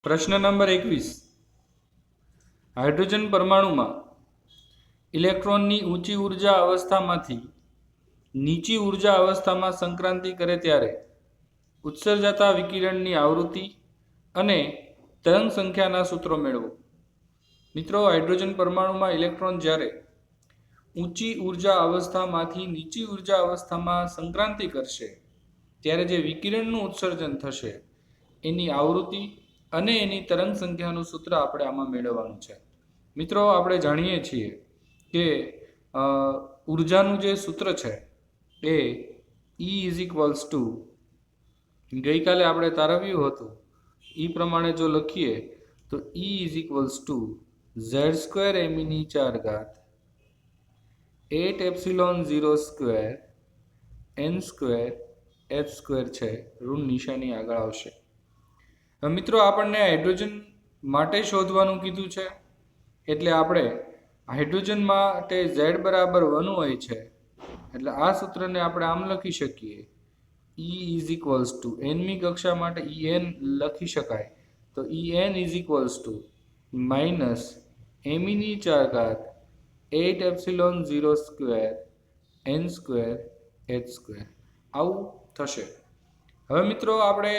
પ્રશ્ન number 21. Hydrogen પરમાણુમાં ઇલેક્ટ્રોનની ઊંચી ઉર્જા અવસ્થામાંથી નીચી ઉર્જા અવસ્થામાં સંક્રાંતિ કરે ત્યારે ઉત્સર્જાતા વિકિરણની આવૃત્તિ અને તરંગ સંખ્યાના સૂત્રો મેળવો. મિત્રો, હાઇડ્રોજન પરમાણુમાં ઇલેક્ટ્રોન જ્યારે ઊંચી ઉર્જા અવસ્થામાંથી નીચી ઉર્જા અવસ્થામાં સંક્રાંતિ કરશે ત્યારે જે વિકિરણનું ઉત્સર્જન થશે એની આવૃત્તિ અને એની તરંગ સંખ્યાનું સૂત્ર આપણે આમાં મેળવવાનું છે. મિત્રો, આપણે જાણીએ છીએ કે ઉર્જાનું જે સૂત્ર છે એ E ગઈકાલે આપણે તારવ્યું હતું એ પ્રમાણે જો લખીએ તો E=z²m⁴ 8ε0² n²h² છે. ઋણ નિશાની આગળ આવશે. મિત્રો, આપણને હાઇડ્રોજન માટે શોધવાનું કીધું છે એટલે આપણે હાઇડ્રોજન માટે z બરાબર 1 હોય છે એટલે આ સૂત્રને આપણે આમ લખી શકીએ. E=nમી કક્ષા માટે En લખી શકાય તો En -me⁴ 8ε0² n²h². આવું થશે. હવે મિત્રો, આપણે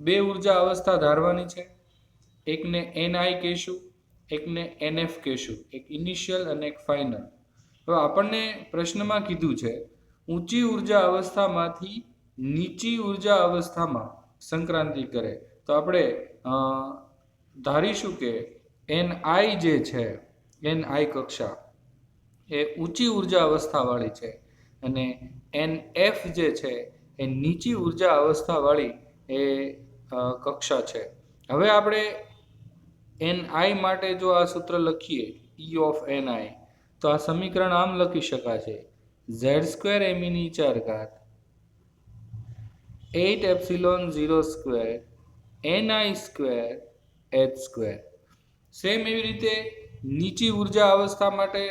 બે ઉર્જા અવસ્થા ધારવાની છે. એકને Ni કહેશું, એકને Nf કહેશું, એક ઇનિશિયલ અને એક ફાઇનલ. હવે આપણને પ્રશ્નમાં કીધું છે ઊંચી ઉર્જા અવસ્થામાંથી નીચી ઉર્જા અવસ્થામાં સંક્રાંતિ કરે તો આપણે ધારીશું કે Ni જે છે, Ni કક્ષા એ ઊંચી ઉર્જા અવસ્થાવાળી છે અને Nf જે છે એ નીચી ઉર્જા અવસ્થાવાળી એ કક્ષા છે. હવે આપણે Ni માટે જો આ સૂત્ર લખીએ E(ni) તો આ સમીકરણ આમ લખી શકાશે z²me⁴ 8ε0² ni²h². સેમ એવી રીતે નીચી ઉર્જા અવસ્થા માટે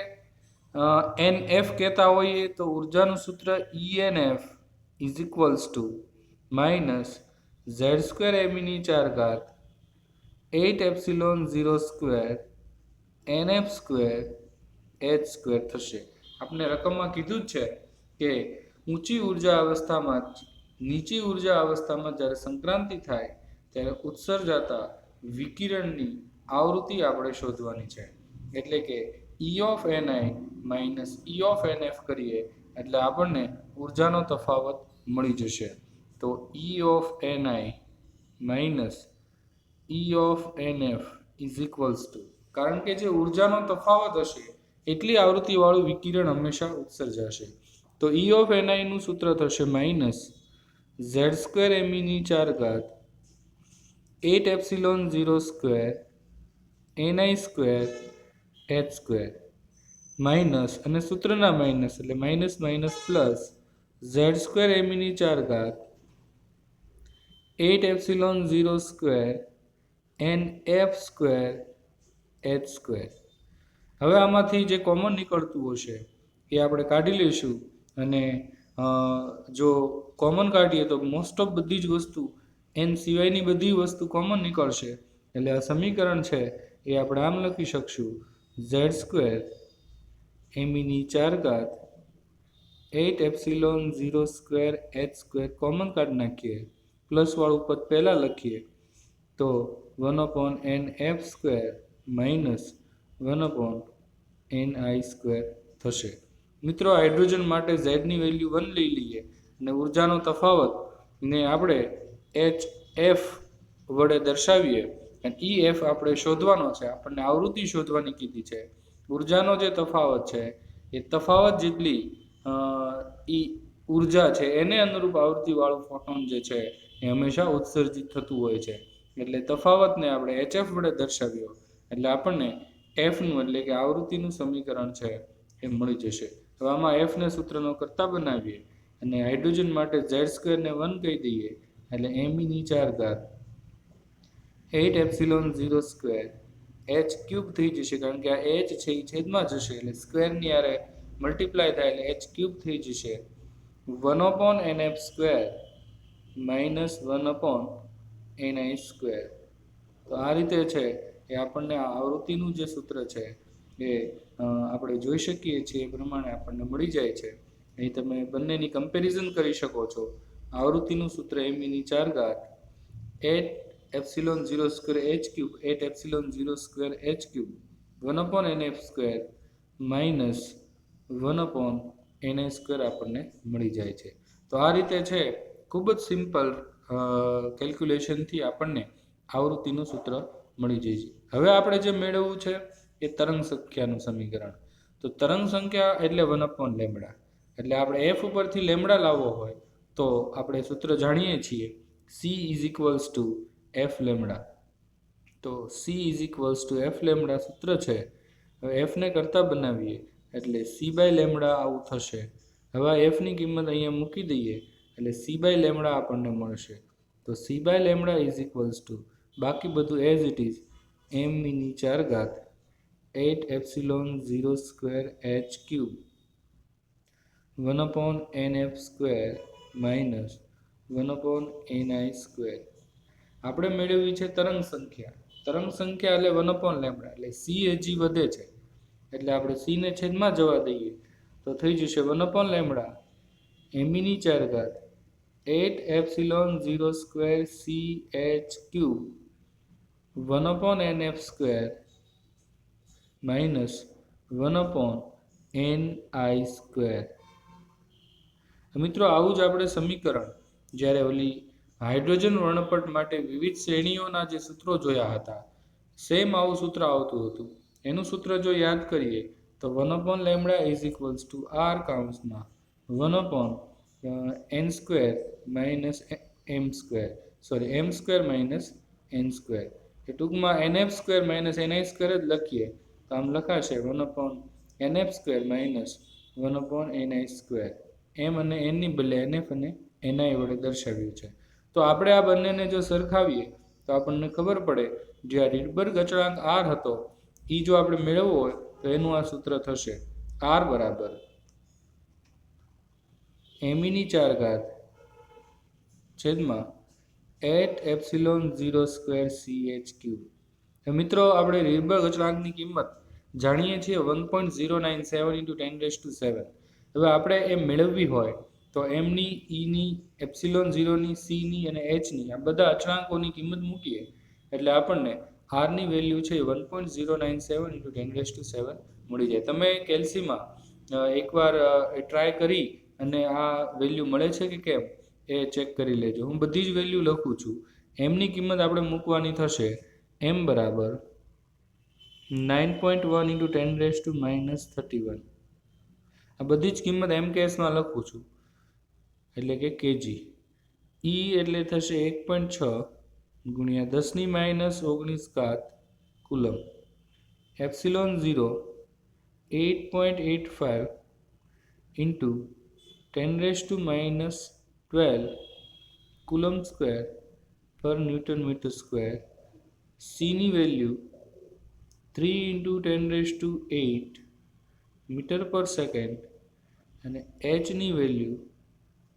Nf કહેતા હોઈએ તો ઉર્જાનું સૂત્ર ENF -z²me⁴ 8ε0² nf²h² થશે. આપણે રકમમાં કીધું જ છે કે ઊંચી ઉર્જા અવસ્થામાં નીચી ઉર્જા અવસ્થામાં જ્યારે સંક્રાંતિ થાય ત્યારે ઉત્સર્જાતા વિકિરણની આવૃત્તિ આપણે શોધવાની છે. એટલે કે E(ni) -E(nf) કરીએ એટલે આપણને ઉર્જાનો તફાવત મળી જશે. તો E(ni) -E(nf) કારણ કે જે ઉર્જાનો તફાવત હશે એટલી આવૃત્તિવાળું વિકિરણ હંમેશા ઉત્સર્જાશે. તો E(ni) નું સૂત્ર થશે -z²me⁴ 8ε0² ni²h². માઇનસ અને સૂત્રના માઇનસ એટલે minus minus plus z²me⁴ 8ε0² nf²h². હવે આમાંથી જે કોમન નીકળતું હશે એ આપણે કાઢી લઈશું અને જો કોમન કાઢીએ તો મોસ્ટ ઓફ બધી જ વસ્તુ n સિવાયની બધી વસ્તુ કોમન નીકળશે એટલે આ સમીકરણ છે એ આપણે આમ લખી શકશું z²me⁴ 8ε0² કોમન કાઢી નાખીએ, પ્લસવાળું પદ પહેલાં લખીએ તો 1/nf² -1/ni² થશે. મિત્રો, હાઇડ્રોજન માટે ઝેડની વેલ્યુ 1 લઈ લઈએ અને ઉર્જાનો તફાવત ને આપણે HF વડે દર્શાવીએ અને EF આપણે શોધવાનો છે. આપણને આવૃત્તિ શોધવાની કીધી છે. ઉર્જાનો જે તફાવત છે એ તફાવત જેટલી ઉર્જા છે એને અનુરૂપ આવૃત્તિવાળું ફોટોન જે છે એ હંમેશા ઉત્સર્જિત થતું હોય છે. એટલે તફાવતને આપણે HF વડે દર્શાવ્યો એટલે આપણને Fનું એટલે કે આવૃત્તિનું સમીકરણ છે એ મળી જશે. તો આમાં Fને સૂત્રનો કર્તા બનાવીએ અને હાઇડ્રોજન માટે z² ને 1 કહી દઈએ એટલે me⁴ 8ε0² h³ થઈ જશે કારણ કે આ h છે એ છેદમાં જશે એટલે સ્ક્વેરની હારે મલ્ટીપ્લાય થાય એટલે h³ થઈ જશે 1/nf² -1/ni². તો આ રીતે છે એ આપણને આ આવૃત્તિનું જે સૂત્ર છે એ આપણે જોઈ શકીએ છીએ એ પ્રમાણે આપણને મળી જાય છે. અહીં તમે બંનેની કમ્પેરિઝન કરી શકો છો. આવૃત્તિનું સૂત્ર m⁴ 8ε0² h³ 8ε0² h³ 1/nf² minus 1/ni² આપણને મળી જાય છે. તો આ રીતે છે ખૂબ જ સિમ્પલ કેલ્ક્યુલેશનથી આપણને આવૃત્તિનું સૂત્ર મળી જાય છે. હવે આપણે જે મેળવવું છે એ તરંગ સંખ્યાનું સમીકરણ. તો તરંગ સંખ્યા એટલે 1/λ. એટલે આપણે f ઉપરથી લેમડા લાવવો હોય તો આપણે સૂત્ર જાણીએ છીએ c = f લેમડા. તો c = f લેમડા સૂત્ર છે. હવે f ને કરતા બનાવીએ એટલે c/λ આવું થશે. હવે આ f ની કિંમત અહીંયા મૂકી દઈએ એટલે c/λ આપણને મળશે. તો c/λ બાકી બધું as it is m⁴ 8ε0² h³ 1/nf² minus 1/ni². આપણે મેળવવી છે તરંગ સંખ્યા. તરંગ સંખ્યા એટલે 1/λ. એટલે c હજી વધે છે એટલે આપણે c ને છેદમાં જવા દઈએ તો થઈ જશે 1/λ m⁴ 8ε0² ch³ 1/nf² minus 1/ni². મિત્રો આવું જ આપણે સમીકરણ જ્યારે ઓલી હાઇડ્રોજન વર્ણપટ માટે વિવિધ શ્રેણીઓના જે સૂત્રો જોયા હતા સેમ આવું સૂત્ર આવતું હતું. એનું સૂત્ર જો યાદ કરીએ તો 1/λ = r કૌંસમાં 1/n² minus m². m² minus n². એ ટૂંકમાં nf² માઇનસ ni² જ લખીએ તો આમ લખાશે 1/nf² માઇનસ 1/ni². m અને n ની બદલે nf અને ni વડે દર્શાવ્યું છે. તો આપણે આ બંનેને જો સરખાવીએ તો આપણને ખબર પડે જે આ રીડબર્ગ અચળાંક r હતો એ જો આપણે મેળવવો હોય તો એનું આ સૂત્ર થશે r બરાબર m⁴ છેદમાં 8ε0² ch³. મિત્રો આપણે રીડબર્ગ અચળાંકની કિંમત જાણીએ છીએ 1.097 × 10⁷. હવે આપણે એ મેળવવી હોય તો એમની ઈની ε0ની સીની અને એચની આ બધા અચળાંકોની કિંમત મૂકીએ એટલે આપણને આરની વેલ્યુ છે 1.097 × 10⁷ મળી જાય. તમે કેલ્સીમાં એકવાર ટ્રાય કરી અને આ વેલ્યુ મળે છે કે કેમ એ ચેક કરી લેજો. હું બધી જ વેલ્યુ લખું છું. એમની કિંમત આપણે મૂકવાની થશે m બરાબર 9.1 × 10⁻31. આ બધી જ કિંમત MKSમાં લખું છું એટલે કે kg. E એટલે થશે 1.6 × 10⁻19 કુલમ. ε0 8.85 × 10⁻12 કુલમ સ્ક્વેર પર Nm². C ની વેલ્યુ 3 × 10⁸ મીટર પર સેકન્ડ અને h ની વેલ્યુ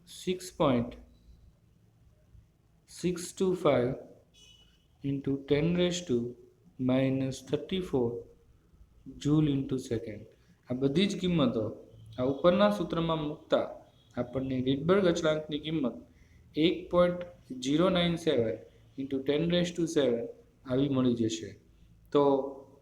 6.625 × 10⁻34 જૂલ × સેકન્ડ. આ બધી જ કિંમતો આ ઉપરના સૂત્રમાં મૂકતા આપણને રીડબર્ગ અચળાંકની કિંમત 1.097 × 10⁷ આવી મળી જશે. તો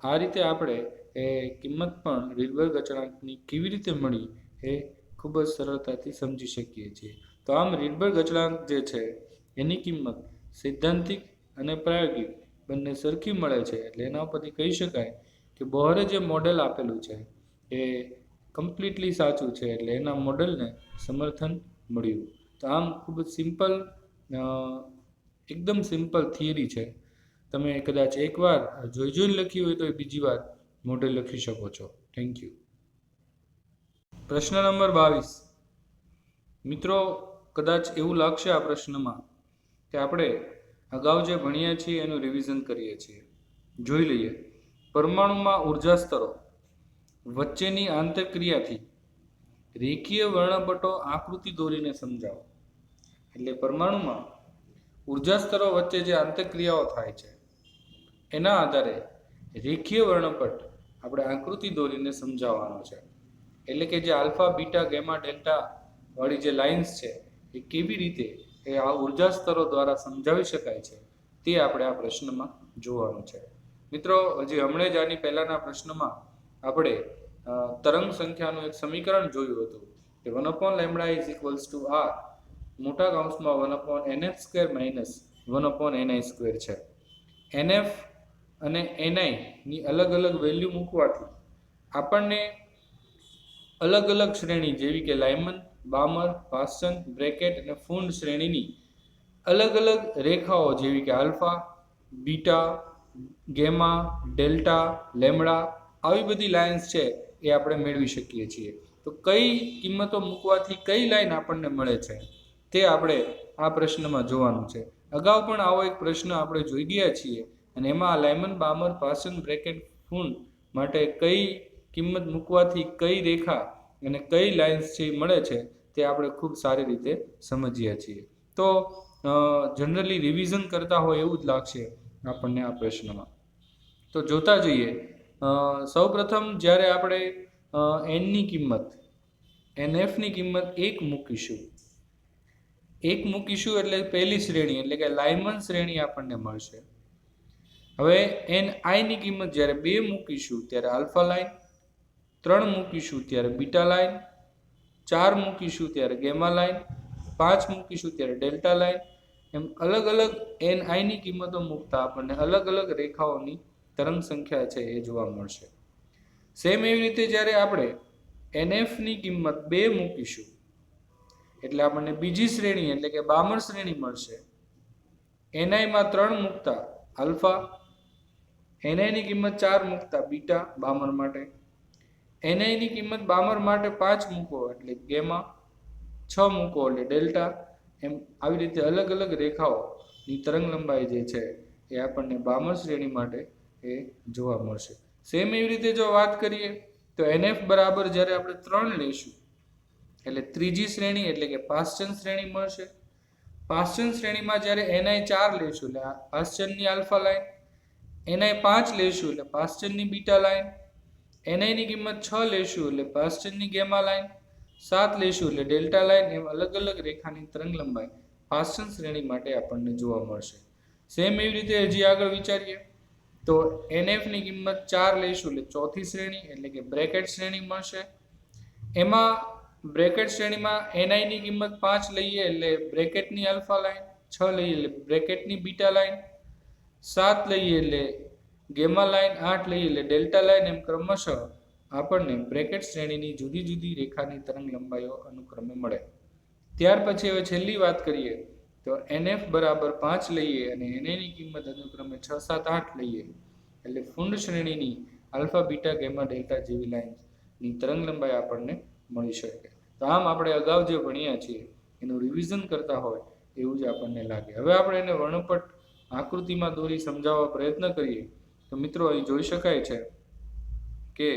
આ રીતે આપણે એ કિંમત પણ રીડબર્ગ અચળાંકની કેવી રીતે મળી એ ખૂબ જ સરળતાથી સમજી શકીએ છીએ. તો આમ રીડબર્ગ અચળાંક જે છે એની કિંમત સૈદ્ધાંતિક અને પ્રાયોગિક બંને સરખી મળે છે. એટલે એના ઉપરથી કહી શકાય કે બોહરે જે મોડેલ આપેલું છે એ કમ્પ્લીટલી સાચું છે. એટલે એના મોડેલને સમર્થન મળ્યું. તો આમ ખૂબ જ સિમ્પલ એકદમ સિમ્પલ થિયરી છે. તમે કદાચ એકવાર જોઈને લખી હોય તો બીજી વાર મોડેલ લખી શકો છો. Thank you. પ્રશ્ન નંબર 22. મિત્રો કદાચ એવું લાગશે આ પ્રશ્નમાં કે આપણે અગાઉ જે ભણ્યા છીએ એનું રિવિઝન કરીએ છીએ. જોઈ લઈએ. પરમાણુમાં ઉર્જા સ્તરો વચ્ચેની આંતરક્રિયાથી રેખીય વર્ણપટો આકૃતિ દોરીને સમજાવો. એટલે પરમાણુમાં ઉર્જા સ્તરો વચ્ચે જે આંતરક્રિયાઓ થાય છે એના આધારે રેખીય વર્ણપટ આપણે આકૃતિ દોરીને સમજાવવાનો છે. એટલે કે જે આલ્ફા, બીટા, ગેમા, ડેલ્ટા વાળી જે લાઇન્સ છે એ કેવી રીતે એ આ ઉર્જા સ્તરો દ્વારા સમજાવી શકાય છે તે આપણે આ પ્રશ્નમાં જોવાનું છે. મિત્રો, હજી હમણાં જ આની પહેલાના પ્રશ્નમાં આપણે તરંગ સંખ્યાનું એક સમીકરણ જોયું હતું કે 1/λ = r મોટા કૌંસમાં 1/nf² માઇનસ 1/ni² છે. nf અને ni ની અલગ અલગ વેલ્યુ મૂકવાથી આપણને અલગ અલગ શ્રેણી જેવી કે લાયમન, બામર, પાસ્ચન, બ્રેકેટ અને ફુંડ શ્રેણીની અલગ અલગ રેખાઓ જેવી કે alpha, beta, gamma, delta, lambda આવી બધી લાઇન્સ છે એ આપણે મેળવી શકીએ છીએ. તો કઈ કિંમતો મૂકવાથી કઈ લાઈન આપણને મળે છે તે આપણે આ પ્રશ્નમાં જોવાનું છે. અગાઉ પણ આવો એક પ્રશ્ન આપણે જોઈ ગયા છીએ અને એમાં લાયમન, બામર, પાસ્ચન, બ્રેકેટ, ફુંડ માટે કઈ કિંમત મૂકવાથી કઈ રેખા અને કઈ લાઇન્સ છે મળે છે તે આપણે ખૂબ સારી રીતે સમજીએ છીએ. તો જનરલી રિવિઝન કરતા હોય એવું જ લાગશે આપણને આ પ્રશ્નમાં. તો જોતા જઈએ. સૌપ્રથમ જ્યારે આપણે એનની કિંમત એનએફની કિંમત 1 મૂકીશું એટલે પહેલી શ્રેણી એટલે કે લાયમન શ્રેણી આપણને મળશે. હવે એન આઈની કિંમત જ્યારે 2 મૂકીશું ત્યારે આલ્ફા લાઇન, 3 મૂકીશું ત્યારે બીટા લાઇન, 4 મૂકીશું ત્યારે ગેમા લાઇન, 5 મૂકીશું ત્યારે ડેલ્ટા લાઇન, એમ અલગ અલગ એન આઈની કિંમતો મૂકતા આપણને અલગ અલગ રેખાઓની તરંગ સંખ્યા છે એ જોવા મળશે. સેમ એવી રીતે જ્યારે આપણે એનએફની કિંમત 2 મૂકીશું એટલે આપણને બીજી શ્રેણી એટલે કે બામર શ્રેણી મળશે. એનઆઈમાં 3 મૂકતા આલ્ફા, એનઆઈની કિંમત 4 મૂકતા બીટા બામર માટે, એનઆઈની કિંમત બામર માટે 5 મૂકો એટલે ગેમા, 6 મૂકો એટલે ડેલ્ટા, એમ આવી રીતે અલગ અલગ રેખાઓની તરંગ લંબાઈ જે છે એ આપણને બામર શ્રેણી માટે એ જોવા મળશે. સેમ એવી રીતે જો વાત કરીએ તો એનએફ બરાબર જ્યારે આપણે 3 લઈશું એટલે ત્રીજી શ્રેણી એટલે કે પાસ્ચન શ્રેણી મળશે. પાસ્ચન શ્રેણીમાં જ્યારે એનઆઈ 4 લઈશું એટલે પાસ્ચનની આલ્ફા લાઇન, એનઆઈ 5 લઈશું એટલે પાસ્ચનની બીટા લાઇન, એનઆઈની કિંમત 6 લઈશું એટલે પાસ્ચનની ગેમા લાઇન, 7 લઈશું એટલે ડેલ્ટા લાઇન, એમ અલગ અલગ રેખાની તરંગ લંબાઈ પાસ્ચન શ્રેણી માટે આપણને જોવા મળશે. સેમ એવી રીતે હજી આગળ વિચારીએ તો એનએફની કિંમત 4 લઈશું એટલે ચોથી શ્રેણી એટલે કે બ્રેકેટ શ્રેણી મળશે. એમાં બ્રેકેટ શ્રેણીમાં એનઆઈની કિંમત 5 લઈએ એટલે બ્રેકેટની આલ્ફા લાઇન, 6 લઈએ એટલે બ્રેકેટની બીટા લાઇન, 7 લઈએ એટલે ગેમા લાઇન, 8 લઈએ એટલે ડેલ્ટા લાઇન, એમ ક્રમશઃ આપણને બ્રેકેટ શ્રેણીની જુદી જુદી રેખાની તરંગ લંબાઈઓ અનુક્રમે મળે. ત્યાર પછી હવે છેલ્લી વાત કરીએ તો એનએફ બરાબર 5 લઈએ અને એનઆઈની કિંમત અનુક્રમે 6, 7, 8 લઈએ એટલે ફુંડ શ્રેણીની આલ્ફા, બીટા, ગેમા, ડેલ્ટા જેવી લાઇનની તરંગ લંબાઈ આપણને મળી શકે. તો આમ આપણે અગાઉ જે ભણ્યા છીએ એનું રિવિઝન કરતા હોય એવું જ આપણને લાગે. હવે આપણે એને વર્ણપટ આકૃતિમાં દોરી સમજાવવા પ્રયત્ન કરીએ તો મિત્રો અહીં જોઈ શકાય છે કે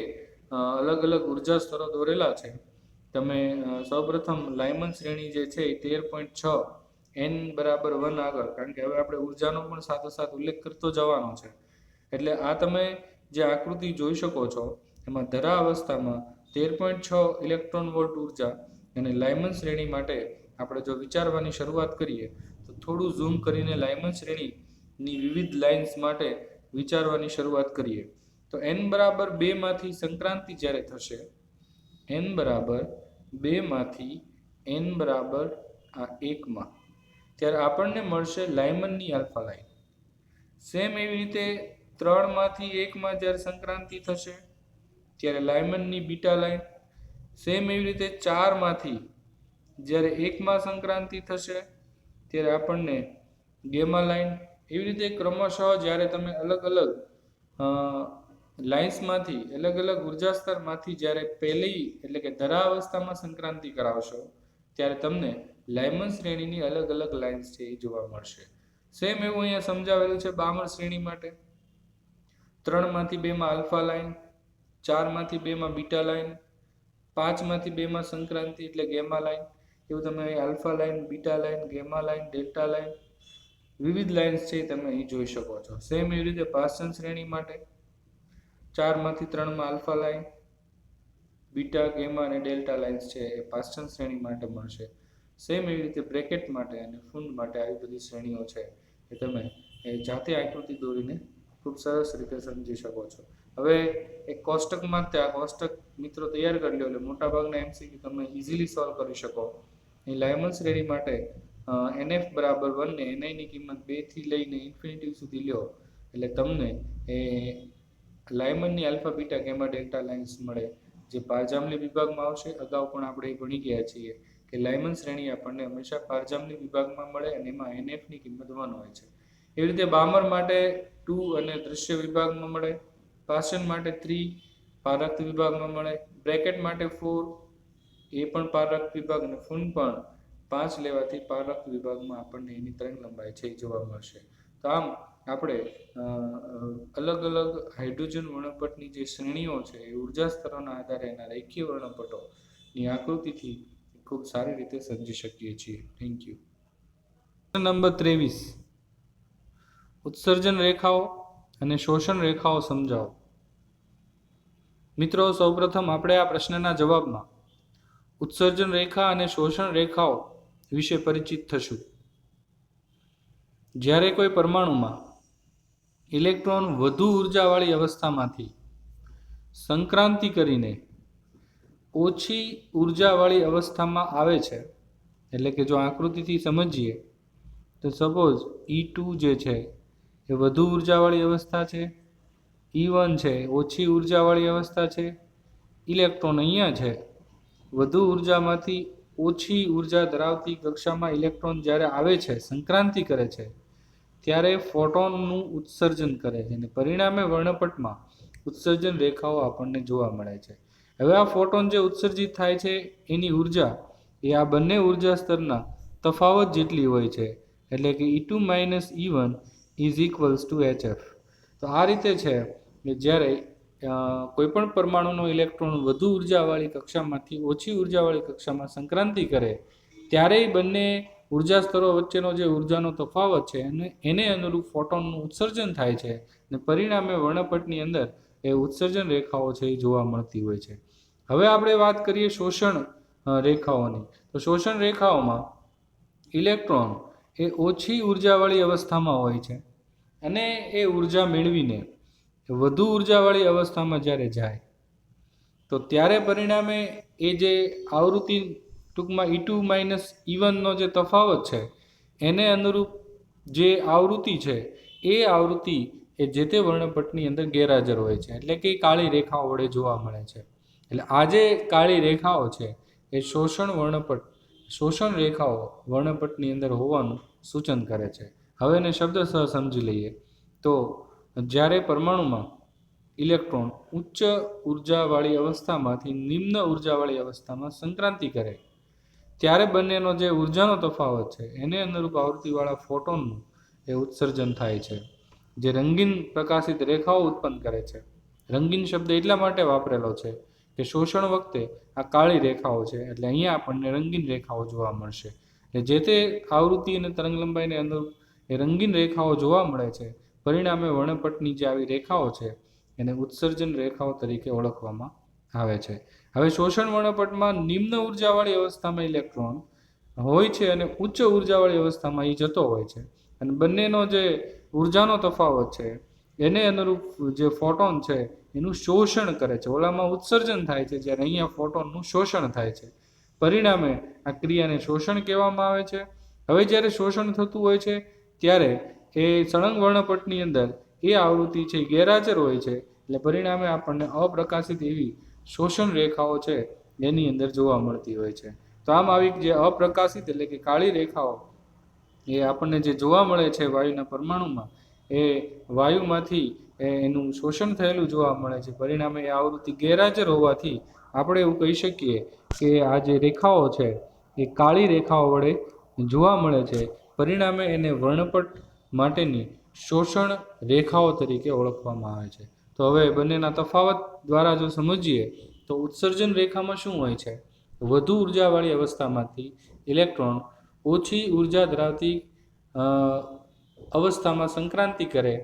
અલગ અલગ ઉર્જા સ્તરો દોરેલા છે. તમે સૌપ્રથમ લાયમન શ્રેણી જે છે એ 13.6 n બરાબર 1 આગળ, કારણ કે હવે આપણે ઉર્જાનો પણ સાથોસાથ ઉલ્લેખ કરતો જવાનો છે. એટલે આ તમે જે આકૃતિ જોઈ શકો છો એમાં ધરા અવસ્થામાં 13.6 ઇલેક્ટ્રોન વોલ્ટ ઉર્જા અને લાયમન શ્રેણી માટે આપણે જો વિચારવાની શરૂઆત કરીએ તો થોડું ઝૂમ કરીને લાયમન શ્રેણીની વિવિધ લાઇન્સ માટે વિચારવાની શરૂઆત કરીએ તો n બરાબર 2 માંથી સંક્રાંતિ જ્યારે થશે, n બરાબર 2 માંથી n બરાબર 1 માં, ત્યારે આપણને મળશે લાયમનની આલ્ફા લાઇન. સેમ એવી રીતે 3 માંથી 1 માં જ્યારે સંક્રાંતિ થશે ત્યારે લાયમનની બીટા લાઇન. સેમ એવી રીતે 4 માંથી જ્યારે 1 માં સંક્રાંતિ થશે ત્યારે આપણને ગેમા લાઇન. એવી રીતે ક્રમશઃ જ્યારે તમે અલગ અલગ લાઇન્સમાંથી અલગ અલગ ઉર્જા સ્તરમાંથી જ્યારે પહેલી એટલે કે ધરા અવસ્થામાં સંક્રાંતિ કરાવશો ત્યારે તમને લાયમન શ્રેણીની અલગ અલગ લાઇન્સ છે એ જોવા મળશે. સેમ એવું અહીંયા સમજાવેલું છે બામર શ્રેણી માટે. 3 માંથી 2 માં આલ્ફા લાઇન, 4 માંથી 2 માં બીટા લાઇન, 5 માંથી 2 માં સંક્રાંતિ એટલે ગેમા લાઇન. એવું તમે alpha line, beta line, gamma line, delta line વિવિધ લાઇન્સ છે એ તમે અહીં જોઈ શકો છો. સેમ એવી રીતે પાસ્ટન શ્રેણી માટે 4 માંથી 3 માં આલ્ફા લાઇન, બીટા, ગેમા અને ડેલ્ટા લાઇન્સ છે એ પાસ્ટન શ્રેણી માટે મળશે. સેમ એવી રીતે બ્રેકેટ માટે અને ફૂંડ માટે આવી બધી શ્રેણીઓ છે એ તમે જાતે આકૃતિ દોરીને ખૂબ સરસ રીતે સમજી શકો છો. હવે એક કોષ્ટકમાં આ કોષ્ટક મિત્રો તૈયાર કરી લો એટલે મોટાભાગના એમસીક્યુ તમે ઇઝીલી સોલ્વ કરી શકો. એ લાયમન શ્રેણી માટે NF બરાબર 1 ને NI ની કિંમત 2 થી લઈને ઇન્ફિનિટી સુધી લ્યો એટલે તમને એ લાયમનની alpha, beta, gamma, delta lines મળે, જે પારજામલી વિભાગમાં આવશે. અગાઉ પણ આપણે ભણી ગયા છીએ કે લાયમન શ્રેણી આપણને હંમેશા પારજામલી વિભાગમાં મળે અને એમાં NF ની કિંમત 1 હોય છે. એવી રીતે બામર માટે 2 અને દૃશ્ય વિભાગમાં મળે, પાસ્ટન માટે 3 પારરક્ત વિભાગમાં મળે, બ્રેકેટ માટે 4 એ પણ પારરક્ત વિભાગ અને ફૂંડ પણ 5 લેવાથી પારરક્ત વિભાગમાં આપણને એની તરંગ લંબાઈ છે એ જોવા મળશે. તો આમ આપણે અલગ અલગ હાઇડ્રોજન વર્ણપટની જે શ્રેણીઓ છે એ ઉર્જા સ્તરોના આધારે એના રેખીય વર્ણપટોની આકૃતિથી ખૂબ સારી રીતે સમજી શકીએ છીએ. Thank you. નંબર 23, ઉત્સર્જન રેખાઓ અને શોષણ રેખાઓ સમજાવો. મિત્રો, સૌપ્રથમ આપણે આ પ્રશ્નના જવાબમાં ઉત્સર્જન રેખા અને શોષણ રેખાઓ વિશે પરિચિત થશું. જ્યારે કોઈ પરમાણુમાં ઇલેક્ટ્રોન વધુ ઉર્જાવાળી અવસ્થામાંથી સંક્રાંતિ કરીને ઓછી ઉર્જાવાળી અવસ્થામાં આવે છે, એટલે કે જો આકૃતિથી સમજીએ તો સપોઝ E2 જે છે એ વધુ ઉર્જાવાળી અવસ્થા છે, E1 છે ઓછી ઉર્જાવાળી અવસ્થા છે, ઇલેક્ટ્રોન અહીંયા છે વધુ ઉર્જામાંથી ઓછી ઉર્જા ધરાવતી કક્ષામાં ઇલેક્ટ્રોન જ્યારે આવે છે, સંક્રાંતિ કરે છે, ત્યારે ફોટોનનું ઉત્સર્જન કરે છે અને પરિણામે વર્ણપટમાં ઉત્સર્જન રેખાઓ આપણને જોવા મળે છે. હવે આ ફોટોન જે ઉત્સર્જિત થાય છે એની ઉર્જા એ આ બંને ઉર્જા સ્તરના તફાવત જેટલી હોય છે, એટલે કે E2 - E1 is equals to HF. તો આ રીતે છે કે જ્યારે કોઈ પણ પરમાણુનો ઇલેક્ટ્રોન વધુ ઉર્જાવાળી કક્ષામાંથી ઓછી ઉર્જાવાળી કક્ષામાં સંક્રાંતિ કરે ત્યારે બંને ઉર્જા સ્તરો વચ્ચેનો જે ઉર્જાનો તફાવત છે એને અનુરૂપ ફોટોનનું ઉત્સર્જન થાય છે અને પરિણામે વર્ણપટની અંદર એ ઉત્સર્જન રેખાઓ છે એ જોવા મળતી હોય છે. હવે આપણે વાત કરીએ શોષણ રેખાઓની. તો શોષણ રેખાઓમાં ઇલેક્ટ્રોન એ ઓછી ઉર્જાવાળી અવસ્થામાં હોય છે અને એ ઉર્જા મેળવીને વધુ ઉર્જાવાળી અવસ્થામાં જ્યારે જાય તો ત્યારે પરિણામે એ જે આવૃત્તિ ટૂંકમાં E2 - E1 નો જે તફાવત છે એને અનુરૂપ જે આવૃત્તિ છે એ આવૃત્તિ એ જે તે વર્ણપટની અંદર ગેરહાજર હોય છે, એટલે કે કાળી રેખાઓ વડે જોવા મળે છે. એટલે આ જે કાળી રેખાઓ છે એ શોષણ રેખાઓ વર્ણપટની અંદર હોવાનું સૂચન કરે છે. હવે એને શબ્દસહ સમજી લઈએ તો જ્યારે પરમાણુમાં ઇલેક્ટ્રોન ઉચ્ચ ઉર્જાવાળી અવસ્થામાંથી નિમ્ન ઉર્જાવાળી અવસ્થામાં સંક્રાંતિ કરે ત્યારે બંનેનો જે ઉર્જાનો તફાવત છે એને અનુરૂપ આવૃત્તિવાળા ફોટોનનું એ ઉત્સર્જન થાય છે, જે રંગીન પ્રકાશિત રેખાઓ ઉત્પન્ન કરે છે. રંગીન શબ્દ એટલા માટે વાપરેલો છે કે શોષણ વખતે આ કાળી રેખાઓ છે એટલે અહીંયા આપણને રંગીન રેખાઓ જોવા મળશે. જે તે આવૃત્તિ અને તરંગ લંબાઈને અનુરૂપ એ રંગીન રેખાઓ જોવા મળે છે. પરિણામે વર્ણપટની જે આવી રેખાઓ છે એને ઉત્સર્જન રેખાઓ તરીકે ઓળખવામાં આવે છે. હવે શોષણ વર્ણપટમાં નિમ્ન ઉર્જાવાળી અવસ્થામાં ઇલેક્ટ્રોન હોય છે અને ઉચ્ચ ઉર્જાવાળી અવસ્થામાં એ જતો હોય છે અને બંનેનો જે ઉર્જાનો તફાવત છે એને અનુરૂપ જે ફોટોન છે એનું શોષણ કરે છે. ઓલામાં ઉત્સર્જન થાય છે જ્યારે અહીંયા ફોટોનનું શોષણ થાય છે. પરિણામે આ ક્રિયાને શોષણ કહેવામાં આવે છે. હવે જ્યારે શોષણ થતું હોય છે ત્યારે એ સળંગ વર્ણપટની અંદર એ આવૃત્તિ છે ગેરહાજર હોય છે, એટલે પરિણામે આપણને અપ્રકાશિત એવી શોષણ રેખાઓ છે એની અંદર જોવા મળતી હોય છે. તો આમ આવી જે અપ્રકાશિત એટલે કે કાળી રેખાઓ એ આપણને જે જોવા મળે છે વાયુના પરમાણુમાં, એ વાયુમાંથી એનું શોષણ થયેલું જોવા મળે છે. પરિણામે એ આવૃત્તિ ગેરહાજર હોવાથી આપણે એવું કહી શકીએ કે આ જે રેખાઓ છે એ કાળી રેખાઓ વડે જોવા મળે છે. પરિણામે એને વર્ણપટ માટેની શોષણ રેખાઓ તરીકે ઓળખવામાં આવે છે. તો હવે બંનેના તફાવત દ્વારા જો સમજીએ તો ઉત્સર્જન રેખામાં શું હોય છે? વધુ ઉર્જાવાળી અવસ્થામાંથી ઇલેક્ટ્રોન ઓછી ઉર્જા ધરાવતી અવસ્થામાં સંક્રાંતિ કરે,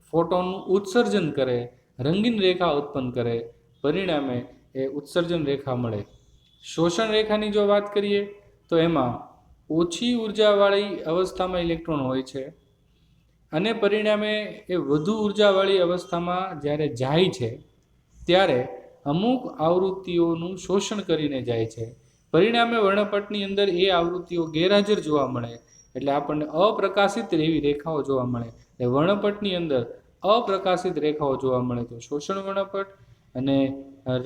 ફોટોનનું ઉત્સર્જન કરે, રંગીન રેખા ઉત્પન્ન કરે, પરિણામે એ ઉત્સર્જન રેખા મળે. શોષણ રેખાની જો વાત કરીએ તો એમાં ઓછી ઉર્જાવાળી અવસ્થામાં ઇલેક્ટ્રોન હોય છે અને પરિણામે એ વધુ ઉર્જાવાળી અવસ્થામાં જ્યારે જાય છે ત્યારે અમુક આવૃત્તિઓનું શોષણ કરીને જાય છે. પરિણામે વર્ણપટની અંદર એ આવૃત્તિઓ ગેરહાજર જોવા મળે, એટલે આપણને અપ્રકાશિત એવી રેખાઓ જોવા મળે. એ વર્ણપટની અંદર અપ્રકાશિત રેખાઓ જોવા મળે તો શોષણ વર્ણપટ, અને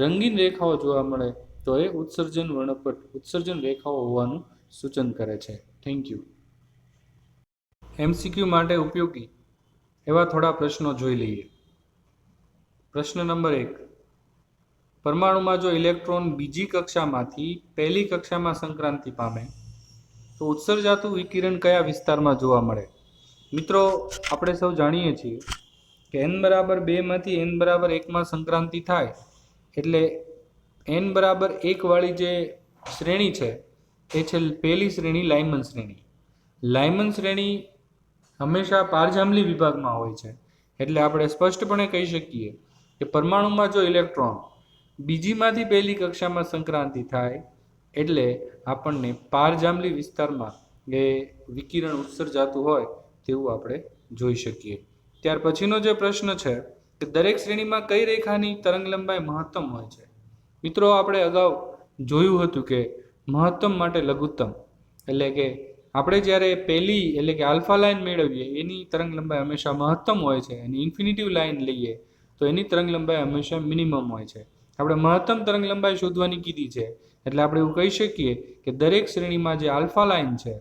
રંગીન રેખાઓ જોવા મળે તો એ ઉત્સર્જન વર્ણપટ, ઉત્સર્જન રેખાઓ હોવાનું સૂચન કરે છે. Thank you. MCQ માટે ઉપયોગી એવા થોડા પ્રશ્નો જોઈ લઈએ. પ્રશ્ન નંબર 1. પરમાણુમાં જો ઇલેક્ટ્રોન બીજી કક્ષામાંથી પહેલી કક્ષામાં સંક્રાંતિ પામે તો ઉત્સર્જાતું વિકિરણ કયા વિસ્તારમાં જોવા મળે? મિત્રો, આપણે સૌ જાણીએ છીએ કે n=2 માંથી n=1 સંક્રાંતિ થાય એટલે n=1 વાળી જે શ્રેણી છે એ છે પહેલી શ્રેણી લાયમન શ્રેણી. લાયમન શ્રેણી હંમેશા પારજાંબલી વિભાગમાં હોય છે, એટલે આપણે સ્પષ્ટપણે કહી શકીએ કે પરમાણુમાં જો ઇલેક્ટ્રોન બીજીમાંથી પહેલી કક્ષામાં સંક્રાંતિ થાય એટલે આપણને પારજાંબલી વિસ્તારમાં એ વિકિરણ ઉત્સર્જાતું હોય તેવું આપણે જોઈ શકીએ. ત્યાર પછીનો જે પ્રશ્ન છે કે દરેક શ્રેણીમાં કઈ રેખાની તરંગ લંબાઈ મહત્તમ હોય છે? મિત્રો, આપણે અગાઉ જોયું હતું કે મહત્તમ માટે લઘુત્તમ, એટલે કે આપણે જ્યારે પહેલી એટલે કે આલ્ફા લાઇન મેળવીએ એની તરંગ લંબાઈ હંમેશા મહત્તમ હોય છે, અને ઇન્ફિનિટિવ લાઇન લઈએ તો એની તરંગ લંબાઈ હંમેશા મિનિમમ હોય છે. આપણે મહત્તમ તરંગ લંબાઈ શોધવાની કીધી છે, એટલે આપણે એવું કહી શકીએ કે દરેક શ્રેણીમાં જે આલ્ફા લાઇન છે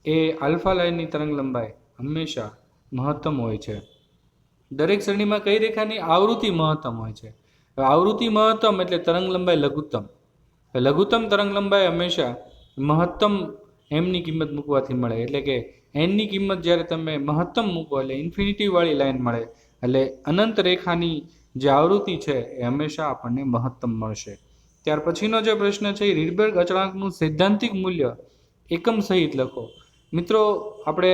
એ આલ્ફા લાઇનની તરંગ લંબાઈ હંમેશા મહત્તમ હોય છે. દરેક શ્રેણીમાં કઈ રેખાની આવૃત્તિ મહત્તમ હોય છે? આવૃત્તિ મહત્તમ એટલે તરંગ લંબાઈ લઘુત્તમ. લઘુત્તમ તરંગ લંબાઈ હંમેશા મહત્તમ એમની કિંમત મૂકવાથી મળે, એટલે કે એનની કિંમત જ્યારે તમે મહત્તમ મૂકો એટલે ઇન્ફિનિટી વાળી લાઇન મળે, એટલે અનંત રેખાની જે આવૃત્તિ છે એ હંમેશા આપણને મહત્તમ મળશે. ત્યાર પછીનો જે પ્રશ્ન છે એ રીડબર્ગ અચળાંકનું સૈદ્ધાંતિક મૂલ્ય એકમ સહિત લખો. મિત્રો, આપણે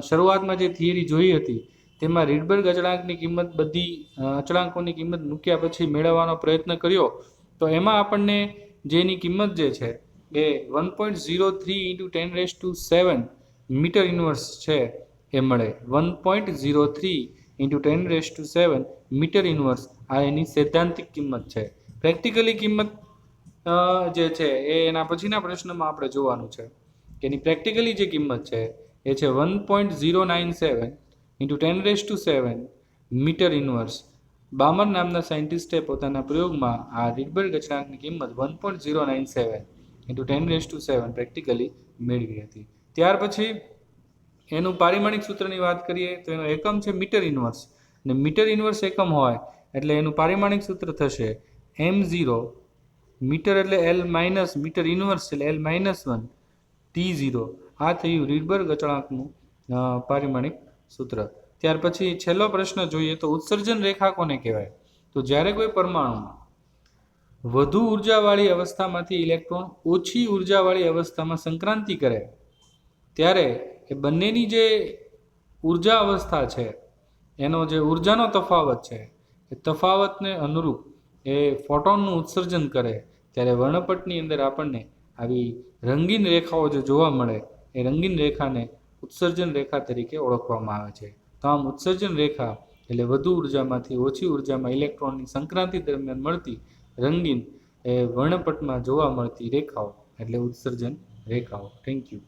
શરૂઆતમાં જે થિયરી જોઈ હતી તેમાં રીડબર્ગ અચળાંકની કિંમત બધી અચળાંકોની કિંમત મૂક્યા પછી મેળવવાનો પ્રયત્ન કર્યો તો એમાં આપણને જેની કિંમત જે છે એ 1.03 × 10⁷ મીટર ઇન્વર્સ છે એ મળે. 1.03 × 10⁷ મીટર ઇન્વર્સ આ એની સૈદ્ધાંતિક કિંમત છે. પ્રેક્ટિકલી કિંમત જે છે એ એના પછીના પ્રશ્નમાં આપણે જોવાનું છે કે એની પ્રેક્ટિકલી જે કિંમત છે એ છે 1.097 × 10⁷ મીટર ઇન્વર્સ. બામર નામના સાયન્ટિસ્ટે પોતાના પ્રયોગમાં આ રીડબર્ગ અચળાંકની કિંમત 1.097 × 10⁷ પ્રેક્ટિકલી મેળવી હતી. ત્યાર પછી એનું પારિમાણિક સૂત્રની વાત કરીએ તો એનો એકમ છે મીટર ઇન્વર્સ, અને મીટર ઇન્વર્સ એકમ હોય એટલે એનું પારિમાણિક સૂત્ર થશે m0, મીટર એટલે l માઇનસ, મીટર ઇન્વર્સ એટલે l-1 t0. આ થયું રીડબર્ગ અચળાંકનું પારિમાણિક સૂત્ર. ત્યાર પછી છેલ્લો પ્રશ્ન જોઈએ તો ઉત્સર્જન રેખા કોને કહેવાય? તો જ્યારે કોઈ પરમાણુમાં વધુ ઉર્જાવાળી અવસ્થામાંથી ઇલેક્ટ્રોન ઓછી ઉર્જાવાળી અવસ્થામાં સંક્રાંતિ કરે ત્યારે એ બંનેની જે ઉર્જા અવસ્થા છે એનો જે ઉર્જાનો તફાવત છે એ તફાવતને અનુરૂપ એ ફોટોનનું ઉત્સર્જન કરે ત્યારે વર્ણપટની અંદર આપણને આવી રંગીન રેખાઓ જે જોવા મળે એ રંગીન રેખાને ઉત્સર્જન રેખા તરીકે ઓળખવામાં આવે છે. તો આમ ઉત્સર્જન રેખા એટલે વધુ ઉર્જામાંથી ઓછી ઉર્જામાં ઇલેક્ટ્રોનની સંક્રાંતિ દરમિયાન મળતી રંગીન એ વર્ણપટમાં જોવા મળતી રેખાઓ એટલે ઉત્સર્જન રેખાઓ. Thank you.